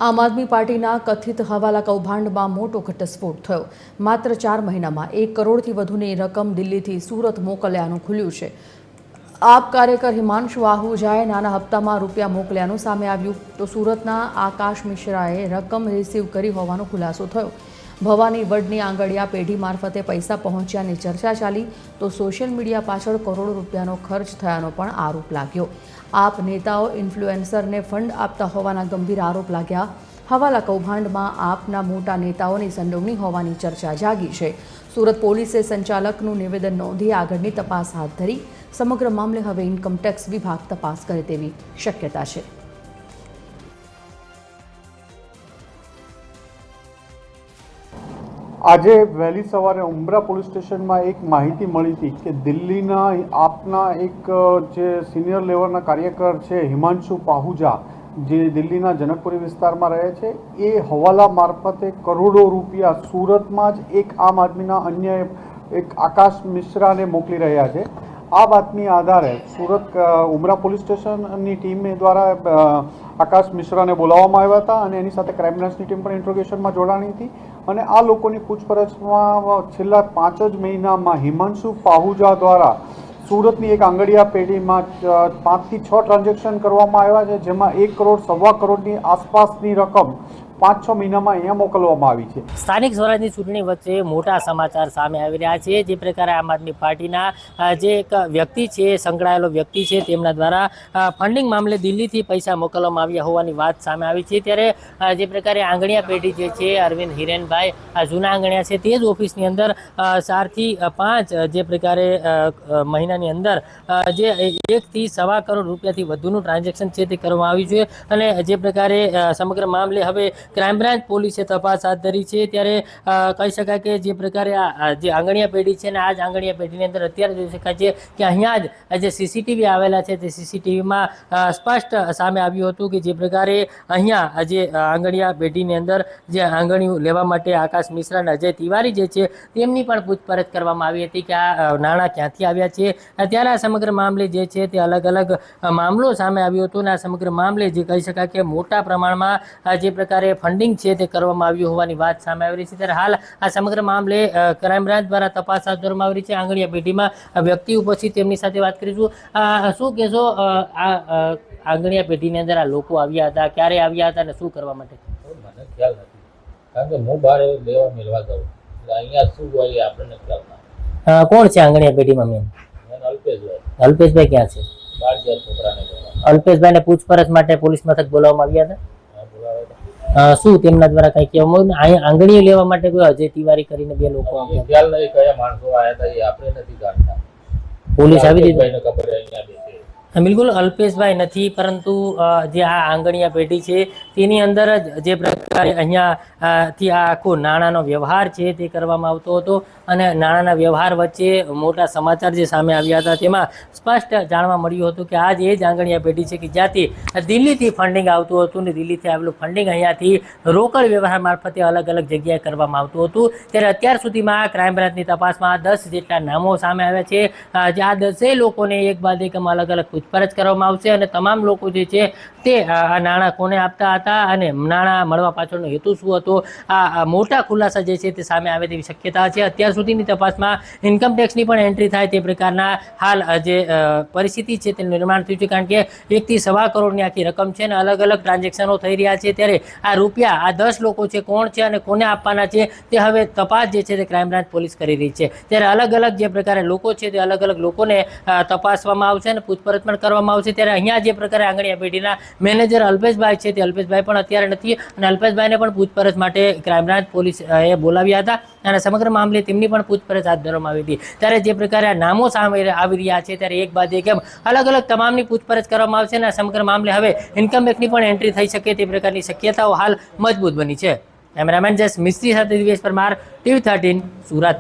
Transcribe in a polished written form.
આમ આદમી પાર્ટીના કથિત હવાલા કૌભાંડમાં મોટો ઘટસ્ફોટ થયો। માત્ર 4 મહિનામાં 1 કરોડથી વધુની રકમ દિલ્હીથી સુરત મોકલ્યાનું ખુલ્યું છે। આપ કાર્યકર હિમાંશુ આહુજાએ નાના હપ્તામાં રૂપિયા મોકલ્યાનું સામે આવ્યું તો સુરતના આકાશ મિશ્રાએ રકમ રિસીવ કરી હોવાનો ખુલાસો થયો। ભવાની વડની આંગડિયા પેઢી મારફતે પૈસા પહોંચ્યાની ચર્ચા ચાલી તો સોશિયલ મીડિયા પાછળ કરોડો રૂપિયાનો ખર્ચ થયાનો પણ આરોપ લાગ્યો। આપ નેતાઓ ઇન્ફ્લુએન્સરને ફંડ આપતા હોવાના ગંભીર આરોપ લાગ્યા। હવાલા કૌભાંડમાં આપના મોટા નેતાઓની સંડોવણી હોવાની ચર્ચા જાગી છે। સુરત પોલીસે સંચાલકનું નિવેદન નોંધી આગળની તપાસ હાથ ધરી। સમગ્ર મામલે હવે ઇન્કમટેક્સ વિભાગ તપાસ કરે તેવી શક્યતા છે। આજે વહેલી સવારે ઉમરા પોલીસ સ્ટેશનમાં એક માહિતી મળી હતી કે દિલ્હીના આપના એક જે સિનિયર લેવલના કાર્યકર છે હિમાંશુ પાહુજા, જે દિલ્હીના જનકપુરી વિસ્તારમાં રહે છે, એ હવાલા મારફતે કરોડો રૂપિયા સુરતમાં જ એક આમ આદમીના અન્ય એક આકાશ મિશ્રાને મોકલી રહ્યા છે। આ બાતમી આધારે સુરત ઉમરા પોલીસ સ્ટેશનની ટીમ દ્વારા આકાશ મિશ્રાને બોલાવવામાં આવ્યા હતા અને એની સાથે ક્રાઇમ બ્રાન્ચની ટીમ પણ ઇન્ટ્રોગેશનમાં જોડાણી હતી અને આ લોકોની પૂછપરછમાં છેલ્લા 5 જ મહિનામાં હિમાંશુ પાહુજા દ્વારા સુરતની એક આંગડિયા પેઢીમાં 5 થી 6 ટ્રાન્ઝેક્શન કરવામાં આવ્યા છે, જેમાં 1 કરોડ સવા કરોડની આસપાસની રકમ 5-6 મહિનામાં અહીંયા મોકલવામાં આવી છે। સ્થાનિક સ્વરાજની ચૂંટણી વચ્ચે મોટા સમાચાર સામે આવી રહ્યા છે। જે પ્રકારે આમ આદમી પાર્ટીના જે એક વ્યક્તિ છે, સંકળાયેલો વ્યક્તિ છે, તેમના દ્વારા ફંડિંગ મામલે દિલ્હીથી પૈસા મોકલવામાં આવ્યા હોવાની વાત સામે આવી છે। ત્યારે જે પ્રકારે આંગણિયા પેઢી જે છે, અરવિંદ હિરેનભાઈ જૂના આંગણિયા છે, તે જ ઓફિસની અંદર 4 થી 5 જે પ્રકારે મહિનાની અંદર જે 1 થી સવા કરોડ રૂપિયાથી વધુનું ટ્રાન્ઝેક્શન છે તે કરવામાં આવ્યું છે અને જે પ્રકારે સમગ્ર મામલે હવે ક્રાઇમ બ્રાન્ચ પોલીસે તપાસ હાથ ધરી છે। ત્યારે કહી શકાય કે જે પ્રકારે જે આંગણિયા પેઢી છે ને આ જ આંગણિયા પેઢીની અંદર અત્યારે જોઈ શકાય છે કે અહીંયા જ જે સીસીટીવી આવેલા છે તે સીસીટીવીમાં સ્પષ્ટ સામે આવ્યું હતું કે જે પ્રકારે અહીંયા જે આંગણિયા પેઢીની અંદર જે આંગણીઓ લેવા માટે આકાશ મિશ્રા અને અજય તિવારી જે છે તેમની પણ પૂછપરછ કરવામાં આવી હતી કે આ નાણાં ક્યાંથી આવ્યા છે। ત્યારે આ સમગ્ર મામલે જે છે તે અલગ અલગ મામલો સામે આવ્યો હતો અને આ સમગ્ર મામલે જે કહી શકાય કે મોટા પ્રમાણમાં જે પ્રકારે ફંડિંગ છે તે કરવામાં આવ્યું હોવાની વાત સામે આવી રહી છે। ત્યારે હાલ આ સમગ્ર મામલે ક્રાઇમ બ્રાન્ચ દ્વારા તપાસ હાથ ધરવામાં આવી રહી છે। આંગણિયા પેઢીમાં વ્યક્તિ ઉપસ્થિત તેમની સાથે વાત કરીશું। શું કહેશો, આ આંગણિયા પેઢીની અંદર આ લોકો આવ્યા હતા, ક્યારે આવ્યા હતા અને શું કરવા માટે? મને ખ્યાલ નથી, કારણ કે હું બહાર લેવા મેળવા જાઉં અહીંયા શું હોય આપણને ખ્યાલ ના। કોણ છે આંગણિયા પેઢીમાં? મેન અલ્પેશભાઈ। અલ્પેશભાઈ ક્યાં છે? બહાર ગયા છોકરાને અલ્પેશભાઈને પૂછપરછ માટે પોલીસ મથક બોલાવવામાં આવ્યા હતા? શું તેમના દ્વારા કઈ કહેવામાં અહીંયા આંગણીઓ લેવા માટે કોઈ અજય તિવારી કરીને 2 લોકો આવ્યા? ખ્યાલ નહીં કયા માણસો આવ્યા હતા એ આપણે નથી જાણતા। પોલીસ આવી દીધી ખબર અહીંયા બેસે? બિલકુલ અલ્પેશભાઈ નથી, પરંતુ જે આ આંગણિયા પેઢી છે તેની અંદર જ જે પ્રકારે અહીંયા થી આ આખો નાણાંનો વ્યવહાર છે તે કરવામાં આવતો હતો અને નાણાંના વ્યવહાર વચ્ચે મોટા સમાચાર જે સામે આવ્યા હતા તેમાં સ્પષ્ટ જાણવા મળ્યું હતું કે આજ એ જ આંગણિયા પેઢી છે કે જ્યાંથી દિલ્હીથી ફંડિંગ આવતું હતું અને દિલ્હીથી આવેલું ફંડિંગ અહીંયાથી રોકડ વ્યવહાર મારફતે અલગ અલગ જગ્યાએ કરવામાં આવતું હતું। ત્યારે અત્યાર સુધીમાં ક્રાઇમ બ્રાન્ચની તપાસમાં 10 જેટલા નામો સામે આવ્યા છે। જે આ 10 લોકોને એક બાદ એક અલગ અલગ પૂછપરછ કરવામાં આવશે અને તમામ લોકો જે છે તે આ નાણાં કોને આપતા હતા અને નાણાં મળવા પાછળનો હેતુ શું હતો, આ મોટા ખુલાસા જે છે તે સામે આવે તેવી શક્યતા છે। અત્યાર સુધીની તપાસમાં ઇન્કમટેક્સની પણ એન્ટ્રી થાય તે પ્રકારના હાલ જે પરિસ્થિતિ છે તેનું નિર્માણ થયું છે, કારણ કે 1 થી સવા કરોડની આખી રકમ છે અને અલગ અલગ ટ્રાન્ઝેક્શનો થઈ રહ્યા છે। ત્યારે આ રૂપિયા આ 10 લોકો છે કોણ છે અને કોને આપવાના છે તે હવે તપાસ જે છે તે ક્રાઇમ બ્રાન્ચ પોલીસ કરી રહી છે। ત્યારે અલગ અલગ જે પ્રકારે લોકો છે તે અલગ અલગ લોકોને તપાસવામાં આવશે અને પૂછપરછ પણ કરવામાં આવશે। ત્યારે અહીંયા જે પ્રકારે આંગણિયા પેઢીના મેનેજર અલ્પેશભાઈ છે તે અલ્પેશભાઈ પણ અત્યારે નથી અને અલ્પેશભાઈને પણ પૂછપરછ માટે ક્રાઇમ બ્રાન્ચ પોલીસ એ બોલાવ્યા હતા અને સમગ્ર મામલે તેમની પણ પૂછપરછ હાથ ધરવામાં આવી હતી। ત્યારે જે પ્રકારે આ નામો સામે આવી રહ્યા છે ત્યારે એક બાદ એક અલગ અલગ તમામની પૂછપરછ કરવામાં આવશે અને સમગ્ર મામલે હવે ઇન્કમટેક્સની પણ એન્ટ્રી થઈ શકે તે પ્રકારની શક્યતાઓ હાલ મજબૂત બની છે। કેમેરામેન જસ મિસ્ત્રી સાથે દિવેશ પરમાર, TV13 સુરત।